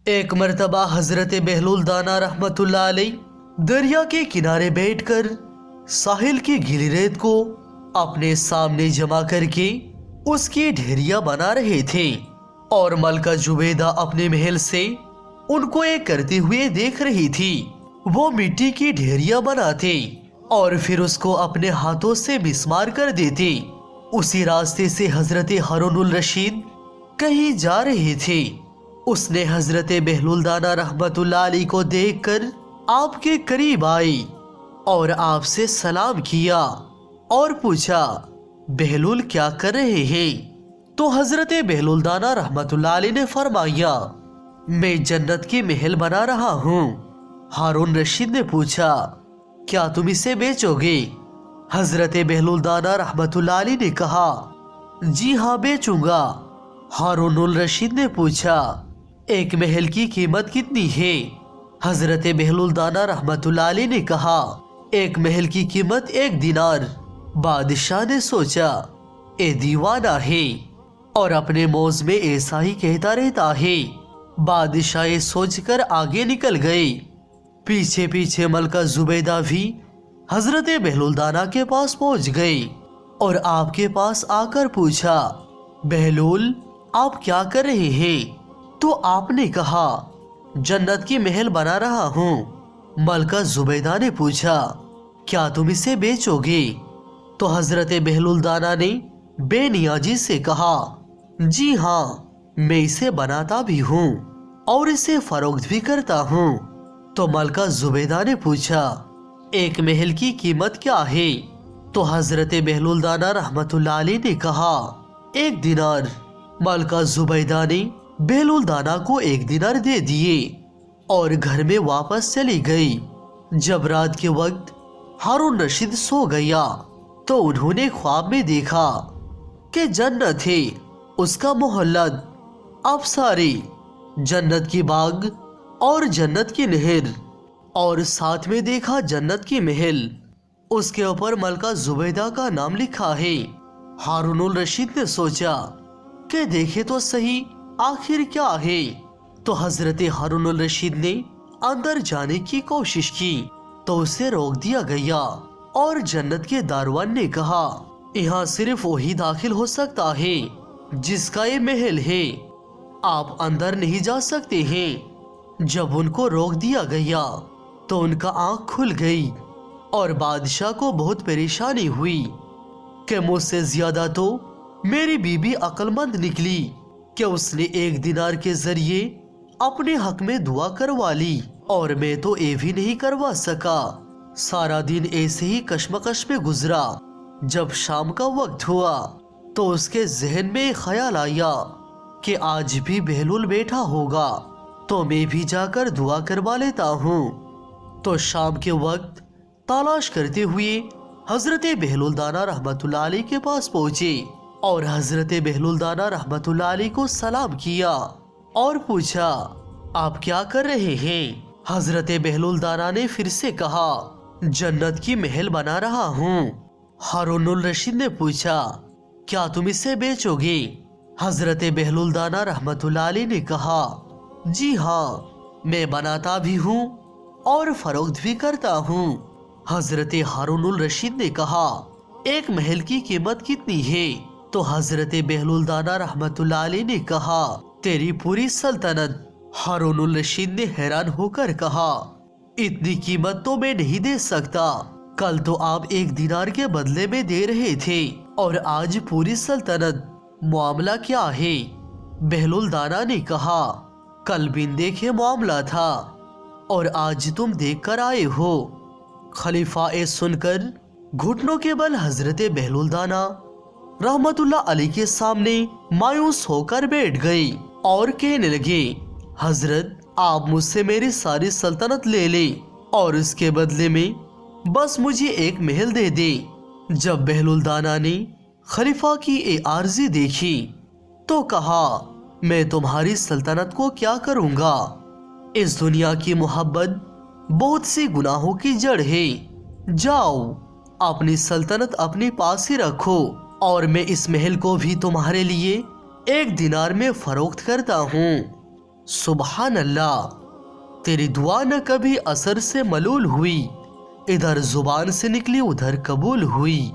एक मर्तबा हजरत बहलूल दाना रहमतुल्लाह अलैह दरिया के किनारे बैठकर साहिल की गीली रेत को अपने सामने जमा करके उसकी ढेरिया बना रहे थे और मलका जुबैदा अपने महल से उनको एक करते हुए देख रही थी। वो मिट्टी की ढेरिया बनाते और फिर उसको अपने हाथों से मिसमार कर देते। उसी रास्ते से हजरत हारूनुल रशीद कहीं जा रहे थे। उसने हजरत बहलूल दाना रहमतुल्लाह अलैह को देखकर आपके करीब आई और आपसे सलाम किया और पूछा, बहलूल क्या कर रहे हैं? तो हजरत बहलूल दाना रहमतुल्लाह अलैह ने फरमाया, मैं जन्नत की महल बना रहा हूँ। हारून रशीद ने पूछा, क्या तुम इसे बेचोगे? हजरत बहलूल दाना रहमतुल्लाह अलैह ने कहा, जी हाँ बेचूंगा। हारूनुल रशीद ने पूछा, एक महल की कीमत कितनी है? हजरत बहलूल दाना रहमतुल्लाह अलैह ने कहा, एक महल की कीमत 1 दिनार। बादशाह ने सोचा, ए दीवाना है और अपने मौज में ऐसा ही कहता रहता है। बादशाह ये सोचकर आगे निकल गए। पीछे पीछे मलका जुबैदा भी हजरत बहलूल दाना के पास पहुंच गए और आपके पास आकर पूछा, बहलूल आप क्या कर रहे हैं? तो आपने कहा, जन्नत की महल बना रहा हूँ। मलका जुबैदा ने पूछा, क्या तुम इसे बेचोगे? तो हजरत बहलूल दाना ने बेनियाजी से कहा, जी हाँ मैं इसे बनाता भी हूँ और इसे फरोख्त भी करता हूँ। तो मलका जुबैदा ने पूछा, एक महल की कीमत क्या है? तो हजरत बहलूल दाना रहमतुल्लाह अलैह ने कहा, 1 दिनार। मलका जुबैदा ने बहलूल दाना को 1 दिनार दे दिए और घर में वापस चली गई। जब रात के वक्त हारून रशीद सो गया तो उन्होंने ख्वाब में देखा कि जन्नत है, उसका मोहल्लद, अफसारे, जन्नत की बाग और जन्नत की नहर और साथ में देखा जन्नत की महल। उसके ऊपर मलका जुबैदा का नाम लिखा है। हारूनुल रशीद ने सोचा कि देखे तो सही आखिर क्या है। तो हजरत हारूनुल रशीद ने अंदर जाने की कोशिश की तो उसे रोक दिया गया और जन्नत के दारवान ने कहा, यहाँ सिर्फ वही दाखिल हो सकता है जिसका ये महल है, आप अंदर नहीं जा सकते हैं। जब उनको रोक दिया गया तो उनका आंख खुल गई और बादशाह को बहुत परेशानी हुई कि मुझसे ज्यादा तो मेरी बीबी अक्लमंद निकली कि उसने 1 दिनार के जरिए अपने हक में दुआ करवा ली और मैं तो ये भी नहीं करवा सका। सारा दिन ऐसे ही कश्मकश में गुजरा। जब शाम का वक्त हुआ तो उसके जहन में ख्याल आया कि आज भी बहलूल बैठा होगा तो मैं भी जाकर दुआ करवा लेता हूँ। तो शाम के वक्त तलाश करते हुए हजरत बहलूल दाना रहमतुल्लाह अलैह के पास पहुँचे और हजरत बहलूल दाना रहमतुल्लाह अलैह को सलाम किया और पूछा, आप क्या कर रहे हैं? हजरत बहलूल दाना ने फिर से कहा, जन्नत की महल बना रहा हूँ। हारूनुल रशीद ने पूछा, क्या तुम इसे बेचोगे? हजरत बहलूल दाना रहमतुल्लाह अलैह ने कहा, जी हाँ मैं बनाता भी हूँ और फरोख्त भी करता हूँ। हजरत हारूनुल रशीद ने कहा, एक महल की कीमत कितनी है? तो हजरत बहलूल दाना रहमतुल्लाह अलैह ने कहा, तेरी पूरी सल्तनत। हारूनुल रशीद ने हैरान होकर कहा, इतनी कीमत तो मैं नहीं दे सकता। कल तो आप 1 दिनार के बदले में दे रहे थे और आज पूरी सल्तनत, मामला क्या है? बहलूल दाना ने कहा, कल बिन देखे मामला था और आज तुम देख कर आए हो। खलीफा ए सुनकर घुटनों के बल हजरत बहलूल दाना रहमतुल्लाह अलैह के सामने मायूस होकर बैठ गई और कहने लगे, हजरत आप मुझसे मेरी सारी सल्तनत ले ले और इसके बदले में बस मुझे एक महल दे दे। जब बहलूल दाना ने खलीफा की ये आर्जी देखी तो कहा, मैं तुम्हारी सल्तनत को क्या करूंगा? इस दुनिया की मोहब्बत बहुत सी गुनाहों की जड़ है। जाओ अपनी सल्तनत अपने पास ही रखो और मैं इस महल को भी तुम्हारे लिए 1 दिनार में फरोख्त करता हूँ। सुबहान अल्लाह, तेरी दुआ न कभी असर से मलूल हुई, इधर जुबान से निकली उधर कबूल हुई।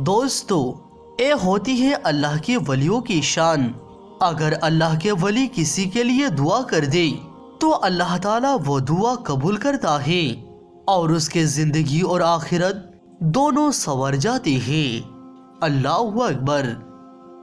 दोस्तों, ये होती है अल्लाह के वलियों की शान। अगर अल्लाह के वली किसी के लिए दुआ कर दे तो अल्लाह ताला वो दुआ कबूल करता है और उसके जिंदगी और आखिरत दोनों संवर जाते हैं। अल्लाहु अकबर।